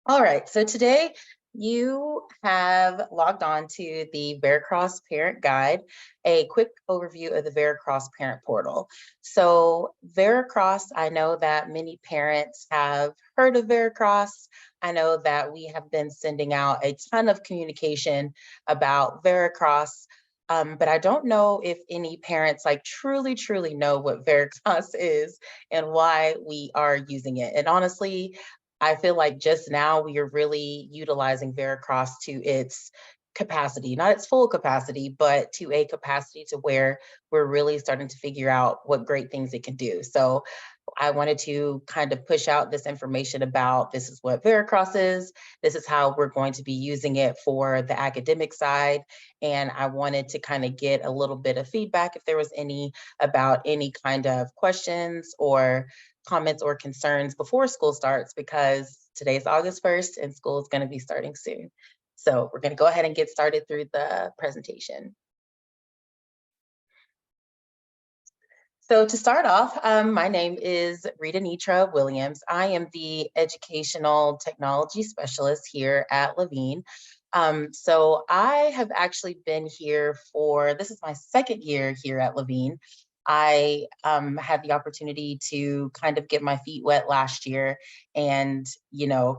All right, so today you have logged on to the Veracross Parent Guide, a quick overview of the Veracross Parent Portal. So Veracross, I know that many parents have heard of Veracross. I know that we have been sending out a ton of communication about Veracross. But I don't know if any parents like truly know what Veracross is and why we are using it. And honestly, I feel like just now we are really utilizing Veracross to its capacity, not its full capacity, but to a capacity to where we're really starting to figure out what great things it can do. So I wanted to kind of push out this information about this is what Veracross is. This is how we're going to be using it for the academic side. And I wanted to kind of get a little bit of feedback if there was any about any kind of questions or comments or concerns before school starts, because today's August 1st and school is going to be starting soon. So we're going to go ahead and get started through the presentation. So to start off, my name is Rita Nitra Williams. I am the Educational Technology Specialist here at Levine. So I have actually been here this is my second year here at Levine. I had the opportunity to kind of get my feet wet last year and,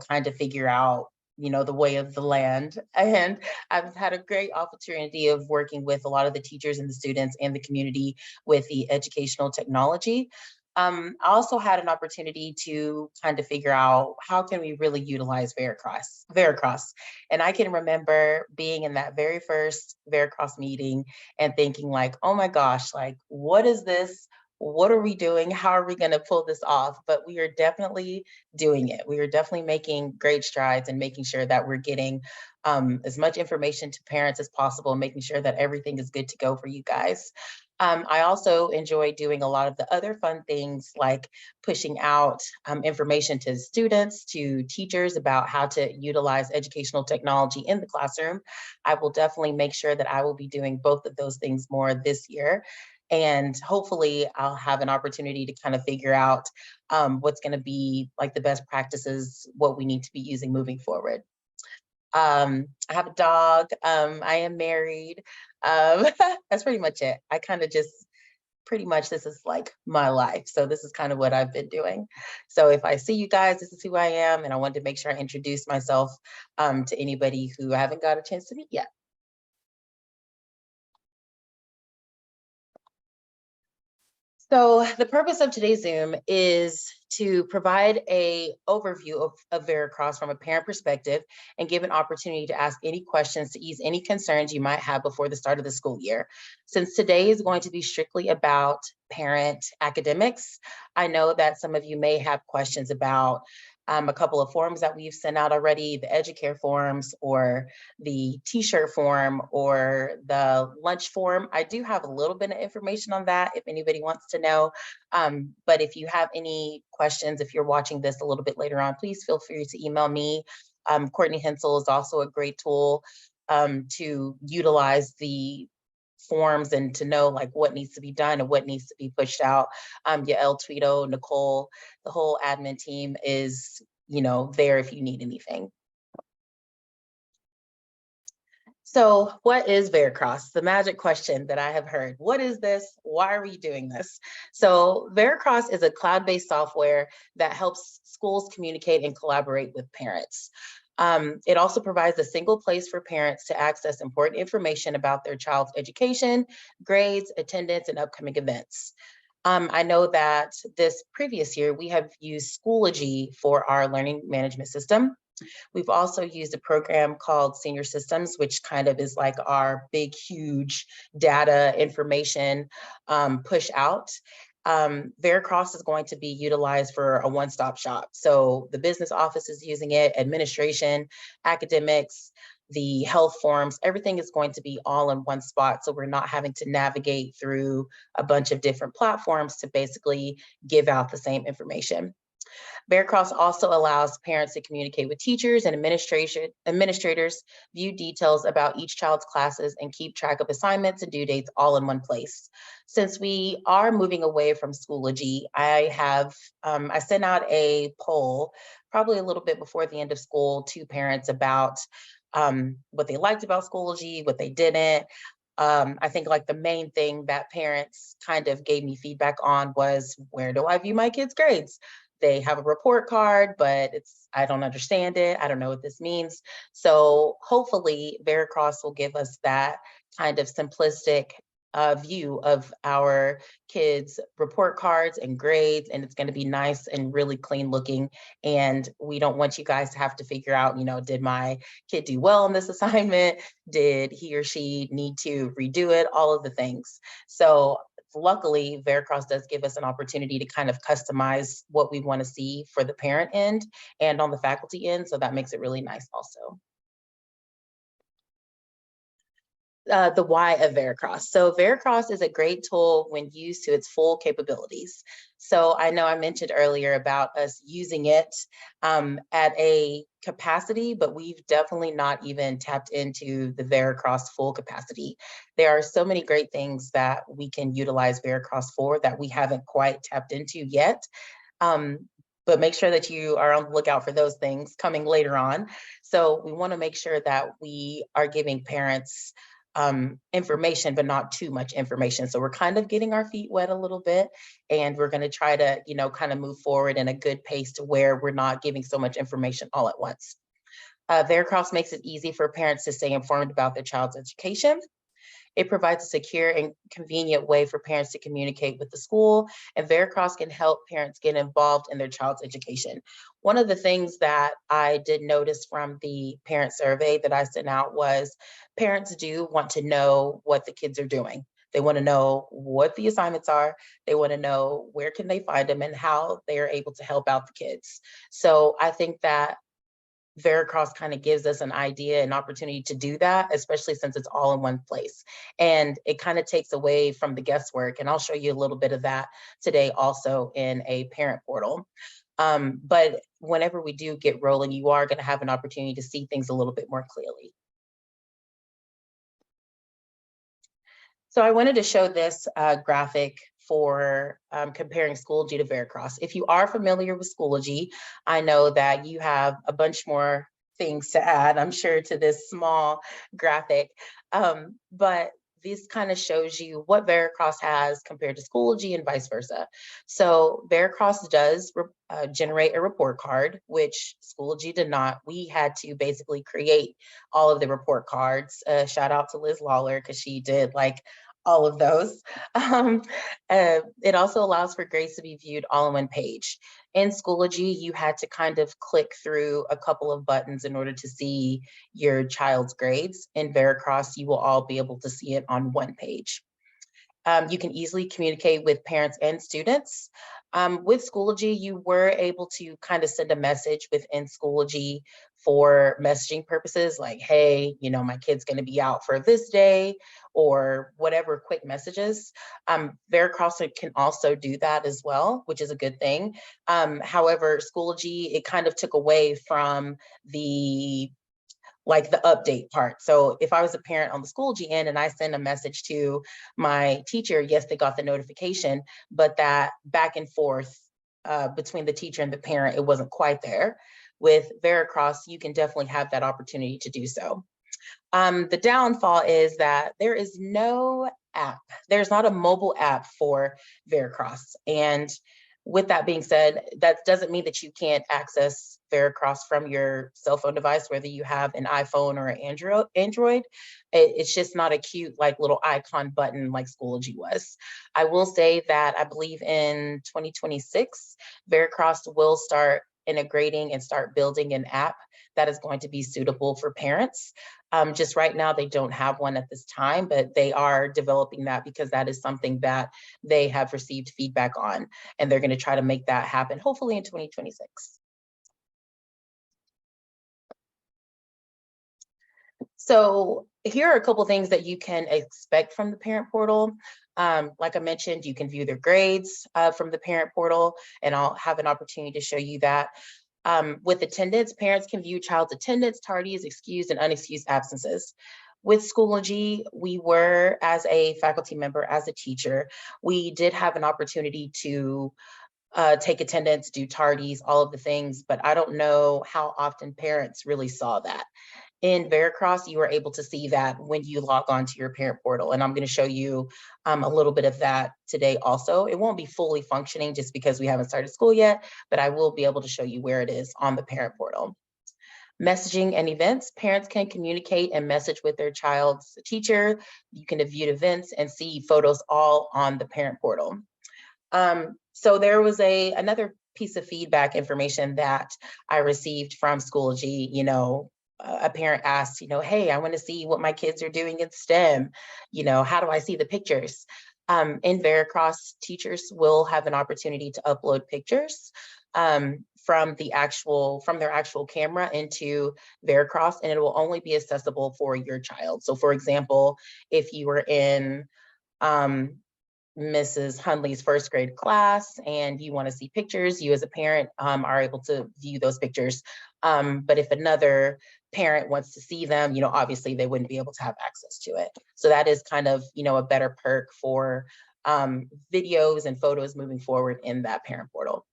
kind of figure out the way of the land. And I've had a great opportunity of working with a lot of the teachers and the students and the community with the educational technology. I also had an opportunity to kind of figure out how can we really utilize Veracross. And I can remember being in that very first Veracross meeting and thinking like, oh my gosh, like, what is this? What are we doing? How are we going to pull this off? But we are definitely doing it. We are definitely making great strides and making sure that we're getting as much information to parents as possible, making sure that everything is good to go for you guys. I also enjoy doing a lot of the other fun things like pushing out information to students, to teachers about how to utilize educational technology in the classroom. I will definitely make sure that I will be doing both of those things more this year. And hopefully I'll have an opportunity to kind of figure out what's going to be like the best practices, what we need to be using moving forward. I have a dog. I am married. That's pretty much it. I kind of just pretty much this is like my life. So this is kind of what I've been doing. So if I see you guys, this is who I am. And I wanted to make sure I introduce myself to anybody who I haven't got a chance to meet yet. So the purpose of today's Zoom is to provide a overview of Veracross from a parent perspective and give an opportunity to ask any questions to ease any concerns you might have before the start of the school year. Since today is going to be strictly about parent academics, I know that some of you may have questions about a couple of forms that we've sent out already, the Educare forms or the t-shirt form or the lunch form. I do have a little bit of information on that if anybody wants to know. But if you have any questions, if you're watching this a little bit later on, please feel free to email me. Courtney Hensel is also a great tool to utilize the forms and to know like what needs to be done and what needs to be pushed out. Yael Tweedo, Nicole, the whole admin team is, there if you need anything. So what is Veracross? The magic question that I have heard. What is this? Why are we doing this? So Veracross is a cloud-based software that helps schools communicate and collaborate with parents. It also provides a single place for parents to access important information about their child's education, grades, attendance, and upcoming events. I know that this previous year, we have used Schoology for our learning management system. We've also used a program called Senior Systems, which kind of is like our big, huge data information push out. Veracross is going to be utilized for a one-stop shop. So the business office is using it, administration, academics, the health forms, everything is going to be all in one spot. So we're not having to navigate through a bunch of different platforms to basically give out the same information. Veracross also allows parents to communicate with teachers and administrators, view details about each child's classes, and keep track of assignments and due dates all in one place. Since we are moving away from Schoology, I sent out a poll probably a little bit before the end of school to parents about what they liked about Schoology, what they didn't. I think like the main thing that parents kind of gave me feedback on was, where do I view my kids' grades? They have a report card, but I don't understand it. I don't know what this means. So hopefully Veracross will give us that kind of simplistic view of our kids' report cards and grades, and it's going to be nice and really clean looking. And we don't want you guys to have to figure out, did my kid do well on this assignment? Did he or she need to redo it? All of the things. So luckily, Veracross does give us an opportunity to kind of customize what we want to see for the parent end and on the faculty end. So that makes it really nice also. The why of Veracross. So Veracross is a great tool when used to its full capabilities. So I know I mentioned earlier about us using it at a capacity, but we've definitely not even tapped into the Veracross full capacity. There are so many great things that we can utilize Veracross for that we haven't quite tapped into yet. But make sure that you are on the lookout for those things coming later on. So we want to make sure that we are giving parents information, but not too much information. So we're kind of getting our feet wet a little bit, and we're going to try to, kind of move forward in a good pace to where we're not giving so much information all at once. Veracross makes it easy for parents to stay informed about their child's education. It provides a secure and convenient way for parents to communicate with the school, and Veracross can help parents get involved in their child's education. One of the things that I did notice from the parent survey that I sent out was parents do want to know what the kids are doing. They want to know what the assignments are. They want to know where can they find them and how they are able to help out the kids. So I think that Veracross kind of gives us an idea and opportunity to do that, especially since it's all in one place. And it kind of takes away from the guesswork. And I'll show you a little bit of that today also in a parent portal. But whenever we do get rolling, you are going to have an opportunity to see things a little bit more clearly. So I wanted to show this graphic for comparing Schoology to Veracross. If you are familiar with Schoology, I know that you have a bunch more things to add, I'm sure, to this small graphic. But this kind of shows you what Veracross has compared to Schoology and vice versa. So Veracross does generate a report card, which Schoology did not. We had to basically create all of the report cards. Shout out to Liz Lawler, because she did like all of those. It also allows for grades to be viewed all in one page. In Schoology, you had to kind of click through a couple of buttons in order to see your child's grades. In Veracross, you will all be able to see it on one page. You can easily communicate with parents and students. With Schoology, you were able to kind of send a message within Schoology for messaging purposes, like, hey, my kid's going to be out for this day, or whatever quick messages. Veracross can also do that as well, which is a good thing. However, Schoology, it kind of took away from the update part. So if I was a parent on the Schoology end and I send a message to my teacher, yes, they got the notification, but that back and forth between the teacher and the parent, it wasn't quite there. With Veracross, you can definitely have that opportunity to do so. The downfall is that there is no app. There's not a mobile app for Veracross. And with that being said, that doesn't mean that you can't access Veracross from your cell phone device, whether you have an iPhone or an Android. It's just not a cute little icon button like Schoology was. I will say that I believe in 2026, Veracross will start integrating and start building an app that is going to be suitable for parents. Just right now, they don't have one at this time, but they are developing that because that is something that they have received feedback on, and they're going to try to make that happen, hopefully in 2026. So here are a couple things that you can expect from the parent portal. Like I mentioned, you can view their grades from the parent portal, and I'll have an opportunity to show you that. With attendance, parents can view child's attendance, tardies, excused, and unexcused absences. With Schoology, we were, as a faculty member, as a teacher, we did have an opportunity to take attendance, do tardies, all of the things, but I don't know how often parents really saw that. In Veracross, you are able to see that when you log on to your parent portal. And I'm going to show you a little bit of that today also. It won't be fully functioning just because we haven't started school yet, but I will be able to show you where it is on the parent portal. Messaging and events, parents can communicate and message with their child's teacher. You can view events and see photos all on the parent portal. So there was another piece of feedback information that I received from Schoology. A parent asked, hey, I want to see what my kids are doing in STEM. How do I see the pictures? In Veracross, teachers will have an opportunity to upload pictures from their actual camera into Veracross, and it will only be accessible for your child. So for example, if you were in Mrs. Hundley's first grade class and you want to see pictures, you as a parent are able to view those pictures. But if another parent wants to see them, obviously they wouldn't be able to have access to it. So that is kind of, a better perk for videos and photos moving forward in that parent portal.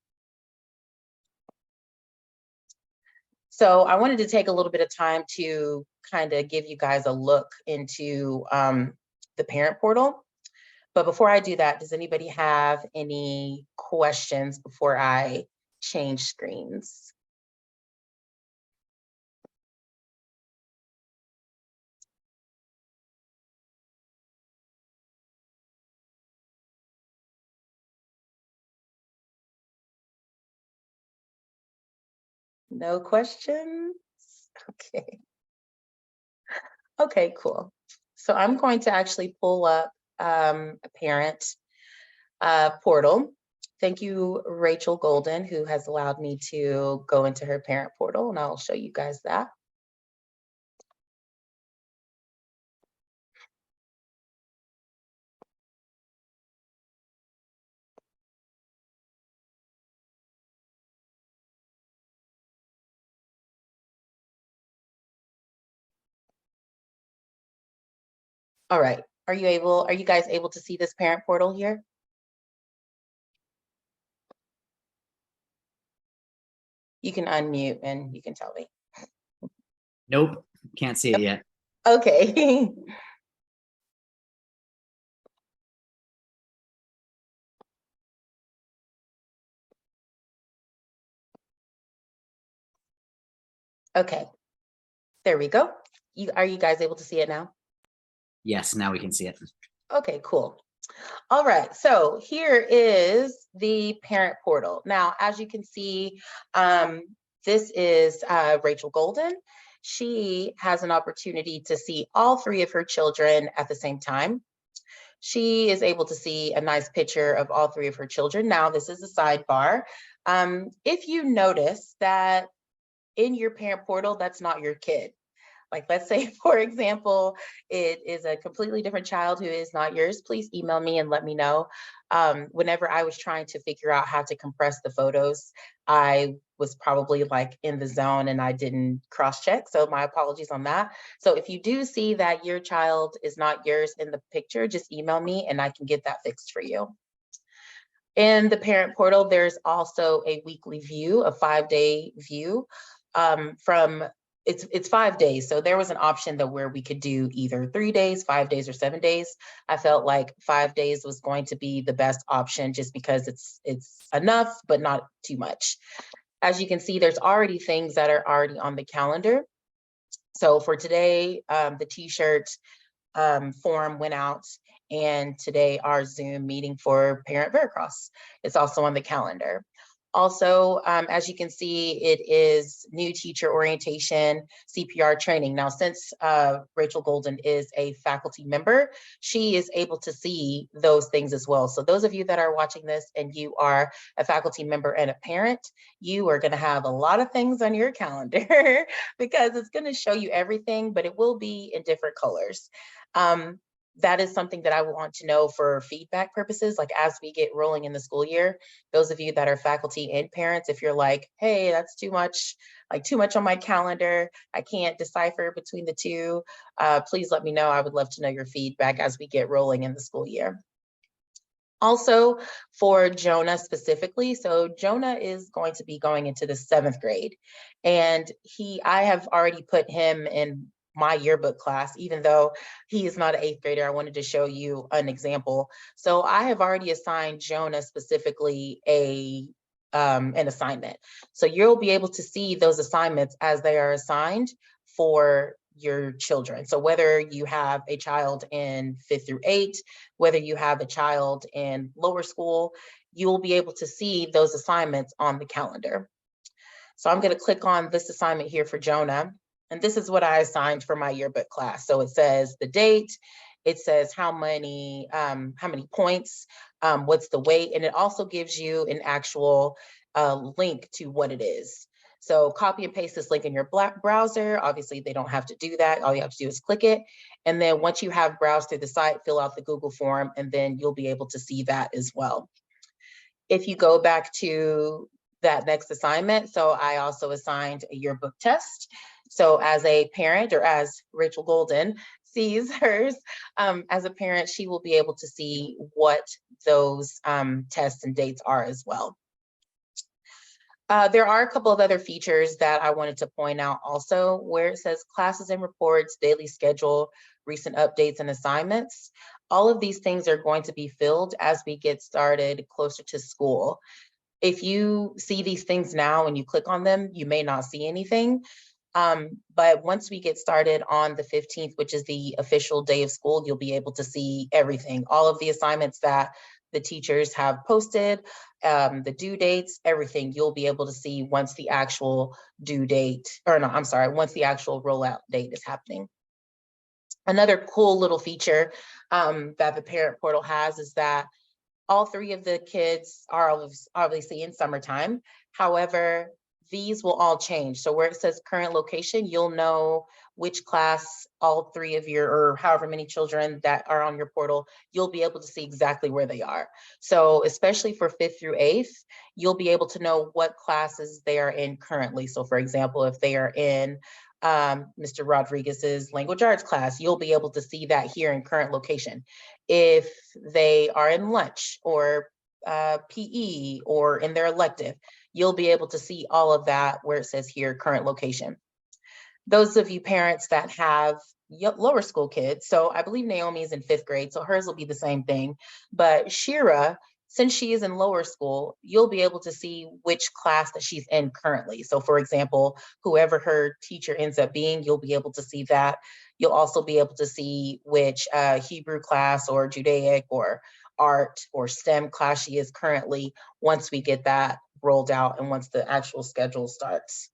So I wanted to take a little bit of time to kind of give you guys a look into the parent portal. But before I do that, does anybody have any questions before I change screens? No questions? Okay. Okay, cool. So I'm going to actually pull up a parent portal. Thank you, Rachel Golden, who has allowed me to go into her parent portal, and I'll show you guys that. All right. Are you guys able to see this parent portal here? You can unmute and you can tell me. Nope, can't see it yet. Okay. Okay. There we go. Are you guys able to see it now? Yes, now we can see it. Okay, cool. All right, so here is the parent portal. Now, as you can see, this is Rachel Golden. She has an opportunity to see all three of her children at the same time. She is able to see a nice picture of all three of her children. Now, this is a sidebar. If you notice that in your parent portal, that's not your kid. Like, let's say, for example, it is a completely different child who is not yours, please email me and let me know. Whenever I was trying to figure out how to compress the photos, I was probably like in the zone and I didn't cross-check. So my apologies on that. So if you do see that your child is not yours in the picture, just email me and I can get that fixed for you. In the parent portal, there's also a weekly view, a 5-day view from it's 5 days. So there was an option that where we could do either 3 days, 5 days, or 7 days. I felt like 5 days was going to be the best option just because it's enough, but not too much. As you can see, there's already things that are already on the calendar. So for today, the t-shirt form went out, and today our Zoom meeting for Parent Veracross is also on the calendar. Also, as you can see, it is new teacher orientation, CPR training. Now, since Rachel Golden is a faculty member, she is able to see those things as well. So those of you that are watching this and you are a faculty member and a parent, you are gonna have a lot of things on your calendar because it's gonna show you everything, but it will be in different colors. that is something that I want to know for feedback purposes, like as we get rolling in the school year. Those of you that are faculty and parents, if you're like, hey, that's too much, like too much on my calendar, I can't decipher between the two, please let me know. I would love to know your feedback as we get rolling in the school year. Also for Jonah specifically, so Jonah is going to be going into the 7th grade, and I have already put him in my yearbook class, even though he is not an 8th grader. I wanted to show you an example. So I have already assigned Jonah specifically an assignment. So you'll be able to see those assignments as they are assigned for your children. So whether you have a child in 5th through 8th, whether you have a child in lower school, you will be able to see those assignments on the calendar. So I'm going to click on this assignment here for Jonah. And this is what I assigned for my yearbook class. So it says the date, it says how many points, what's the weight, and it also gives you an actual link to what it is. So copy and paste this link in your browser. Obviously, they don't have to do that. All you have to do is click it. And then once you have browsed through the site, fill out the Google form, and then you'll be able to see that as well. If you go back to that next assignment, so I also assigned a yearbook test. So as a parent, or as Rachel Golden sees hers, as a parent, she will be able to see what those tests and dates are as well. There are a couple of other features that I wanted to point out also, where it says classes and reports, daily schedule, recent updates and assignments. All of these things are going to be filled as we get started closer to school. If you see these things now and you click on them, you may not see anything. But once we get started on the 15th, which is the official day of school, you'll be able to see everything, all of the assignments that the teachers have posted, the due dates, everything you'll be able to see once the actual due date, or no, I'm sorry, once the actual rollout date is happening. Another cool little feature that the parent portal has is that all 3 of the kids are obviously in summertime. However, these will all change. So where it says current location, you'll know which class all 3 of your, or however many children that are on your portal, you'll be able to see exactly where they are. So especially for 5th through 8th, you'll be able to know what classes they are in currently. So for example, if they are in Mr. Rodriguez's language arts class, you'll be able to see that here in current location. If they are in lunch or PE or in their elective, you'll be able to see all of that where it says here current location. Those of you parents that have lower school kids, so I believe Naomi is in 5th grade, so hers will be the same thing, but Shira, since she is in lower school, you'll be able to see which class that she's in currently. So for example, whoever her teacher ends up being, you'll be able to see that. You'll also be able to see which Hebrew class or Judaic or art or STEM class she is currently once we get that rolled out and once the actual schedule starts,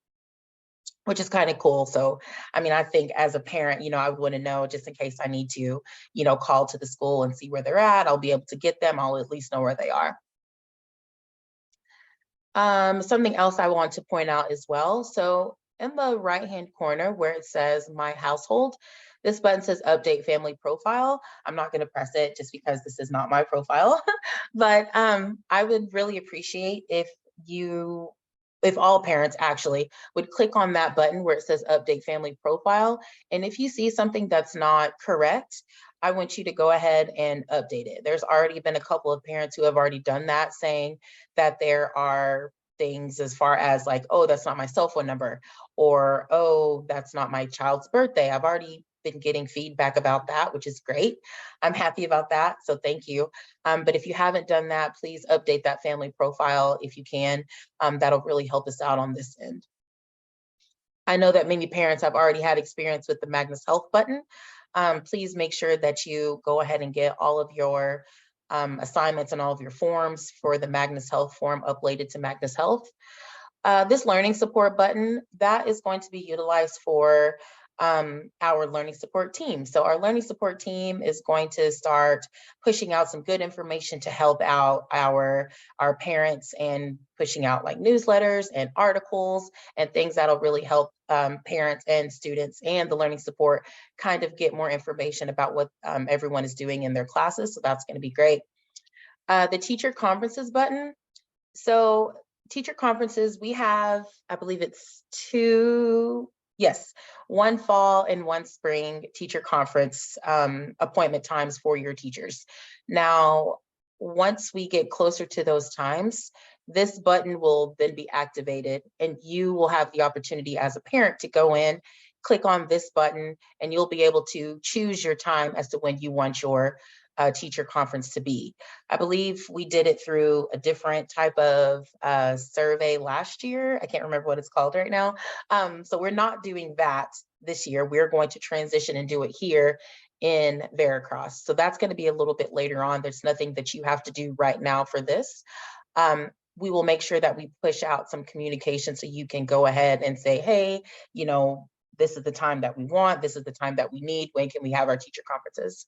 which is kind of cool. So, I mean, I think as a parent, I would want to know just in case I need to, call to the school and see where they're at. I'll be able to get them. I'll at least know where they are. Something else I want to point out as well. So in the right-hand corner where it says My Household, this button says Update Family Profile. I'm not going to press it just because this is not my profile, but I would really appreciate if all parents actually would click on that button where it says Update Family Profile. And if you see something that's not correct, I want you to go ahead and update it. There's already been a couple of parents who have already done that, saying that there are things as far as like, oh, that's not my cell phone number, or, oh, that's not my child's birthday. I've already been getting feedback about that, which is great. I'm happy about that, so thank you. But if you haven't done that, please update that family profile if you can. That'll really help us out on this end. I know that many parents have already had experience with the Magnus Health button. Please make sure that you go ahead and get all of your assignments and all of your forms for the Magnus Health form uploaded to Magnus Health. This learning support button, that is going to be utilized for our learning support team. So our learning support team is going to start pushing out some good information to help out our parents, and pushing out like newsletters and articles and things that'll really help parents and students and the learning support kind of get more information about what everyone is doing in their classes. So that's going to be great. The teacher conferences button. So teacher conferences, we have, I believe it's two, yes, one fall and one spring teacher conference appointment times for your teachers. Now, once we get closer to those times, this button will then be activated, and you will have the opportunity as a parent to go in, click on this button, and you'll be able to choose your time as to when you want your teacher conference to be. I believe we did it through a different type of survey last year. I can't remember what it's called right now. So we're not doing that this year. We're going to transition and do it here in Veracross. So that's going to be a little bit later on. There's nothing that you have to do right now for this. We will make sure that we push out some communication so you can go ahead and say, hey, you know, this is the time that we want. This is the time that we need. When can we have our teacher conferences?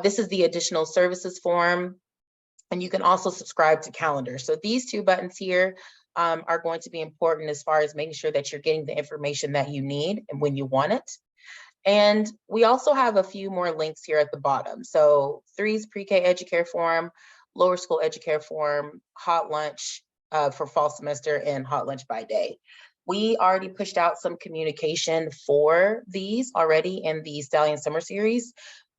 This is the additional services form, and you can also subscribe to calendar. So these two buttons here are going to be important as far as making sure that you're getting the information that you need and when you want it. And we also have a few more links here at the bottom. So 3's pre-K educare form, lower school educare form, hot lunch for fall semester, and hot lunch by day. We already pushed out some communication for these already in the Stallion Summer Series.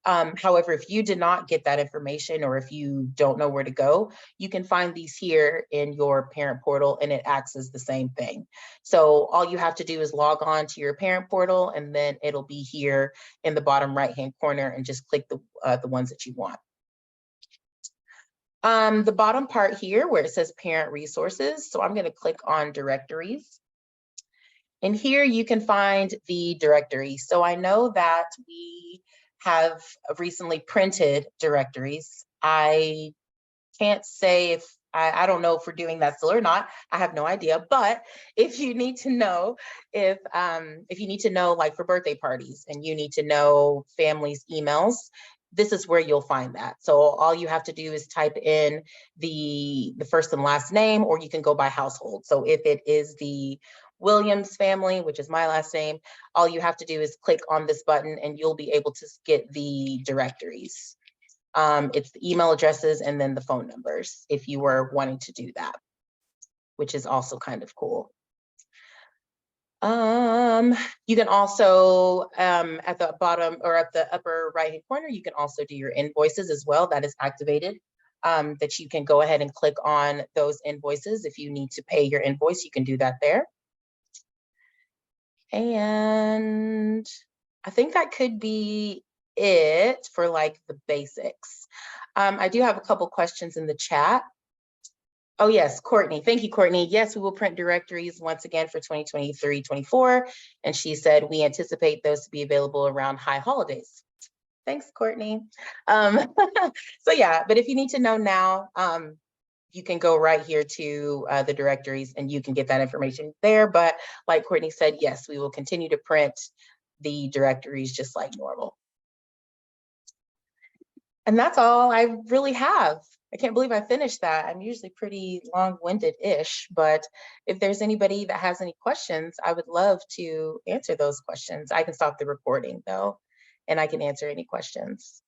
However, if you did not get that information, or if you don't know where to go, you can find these here in your parent portal, and it acts as the same thing. So all you have to do is log on to your parent portal, and then it'll be here in the bottom right-hand corner, and just click the ones that you want. The bottom part here where it says parent resources. So I'm going to click on directories. And here you can find the directory. So I know that we have recently printed directories. I can't say if, I don't know if we're doing that still or not. I have no idea. But if you need to know, if you need to know, like for birthday parties, and you need to know families' emails, this is where you'll find that. So all you have to do is type in the first and last name, or you can go by household. So if it is the Williams family, which is my last name, all you have to do is click on this button and you'll be able to get the directories. It's the email addresses and then the phone numbers if you were wanting to do that, which is also kind of cool. You can also, at the bottom or at the upper right-hand corner, you can also do your invoices as well. That is activated, that you can go ahead and click on those invoices. If you need to pay your invoice, you can do that there. And I think that could be it for like the basics. I do have a couple questions in the chat. Oh yes, Courtney. Thank you, Courtney. Yes, we will print directories once again for 2023-24. And she said, we anticipate those to be available around high holidays. Thanks, Courtney. So yeah, but if you need to know now, you can go right here to the directories and you can get that information there. But like Courtney said, yes, we will continue to print the directories just like normal. And that's all I really have. I can't believe I finished that. I'm usually pretty long-winded-ish, but if there's anybody that has any questions, I would love to answer those questions. I can stop the recording though, and I can answer any questions.